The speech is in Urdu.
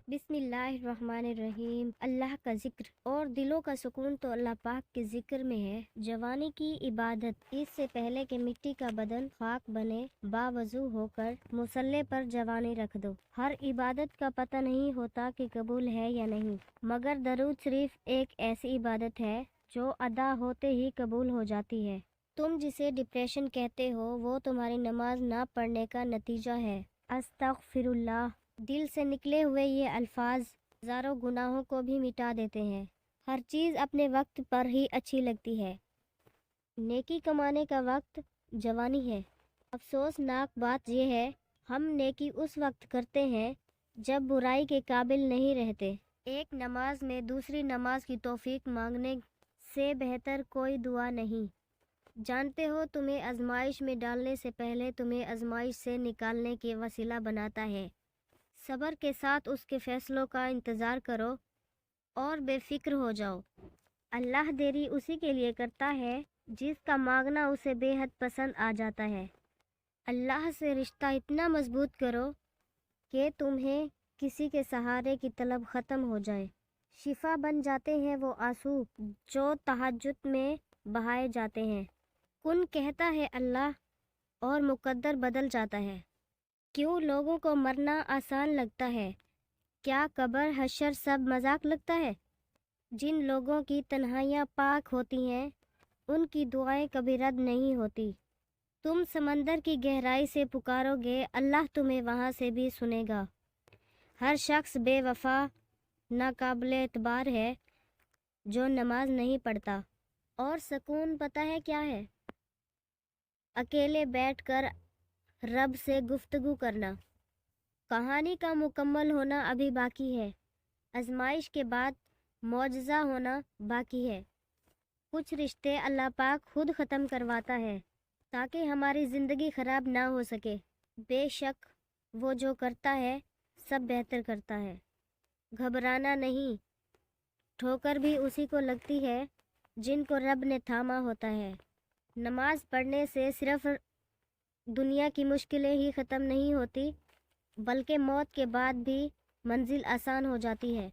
بسم اللہ الرحمن الرحیم۔ اللہ کا ذکر اور دلوں کا سکون تو اللہ پاک کے ذکر میں ہے۔ جوانی کی عبادت، اس سے پہلے کہ مٹی کا بدن خاک بنے، باوضو ہو کر مصلے پر جوانی رکھ دو۔ ہر عبادت کا پتہ نہیں ہوتا کہ قبول ہے یا نہیں، مگر درود شریف ایک ایسی عبادت ہے جو ادا ہوتے ہی قبول ہو جاتی ہے۔ تم جسے ڈپریشن کہتے ہو وہ تمہاری نماز نہ پڑھنے کا نتیجہ ہے۔ استغفر اللہ، دل سے نکلے ہوئے یہ الفاظ ہزاروں گناہوں کو بھی مٹا دیتے ہیں۔ ہر چیز اپنے وقت پر ہی اچھی لگتی ہے۔ نیکی کمانے کا وقت جوانی ہے۔ افسوسناک بات یہ ہے، ہم نیکی اس وقت کرتے ہیں جب برائی کے قابل نہیں رہتے۔ ایک نماز میں دوسری نماز کی توفیق مانگنے سے بہتر کوئی دعا نہیں۔ جانتے ہو تمہیں آزمائش میں ڈالنے سے پہلے تمہیں آزمائش سے نکالنے کے وسیلہ بناتا ہے۔ صبر کے ساتھ اس کے فیصلوں کا انتظار کرو اور بے فکر ہو جاؤ۔ اللہ دیری اسی کے لیے کرتا ہے جس کا مانگنا اسے بے حد پسند آ جاتا ہے۔ اللہ سے رشتہ اتنا مضبوط کرو کہ تمہیں کسی کے سہارے کی طلب ختم ہو جائے۔ شفا بن جاتے ہیں وہ آنسو جو تہجد میں بہائے جاتے ہیں۔ کن کہتا ہے اللہ اور مقدر بدل جاتا ہے۔ کیوں لوگوں کو مرنا آسان لگتا ہے؟ کیا قبر حشر سب مذاق لگتا ہے؟ جن لوگوں کی تنہائیاں پاک ہوتی ہیں ان کی دعائیں کبھی رد نہیں ہوتی۔ تم سمندر کی گہرائی سے پکارو گے، اللہ تمہیں وہاں سے بھی سنے گا۔ ہر شخص بے وفا ناقابل اعتبار ہے جو نماز نہیں پڑھتا۔ اور سکون پتہ ہے کیا ہے؟ اکیلے بیٹھ کر رب سے گفتگو کرنا۔ کہانی کا مکمل ہونا ابھی باقی ہے۔ آزمائش کے بعد معجزہ ہونا باقی ہے۔ کچھ رشتے اللہ پاک خود ختم کرواتا ہے تاکہ ہماری زندگی خراب نہ ہو سکے۔ بے شک وہ جو کرتا ہے سب بہتر کرتا ہے۔ گھبرانا نہیں، ٹھوکر بھی اسی کو لگتی ہے جن کو رب نے تھاما ہوتا ہے۔ نماز پڑھنے سے صرف دنیا کی مشکلیں ہی ختم نہیں ہوتی بلکہ موت کے بعد بھی منزل آسان ہو جاتی ہے۔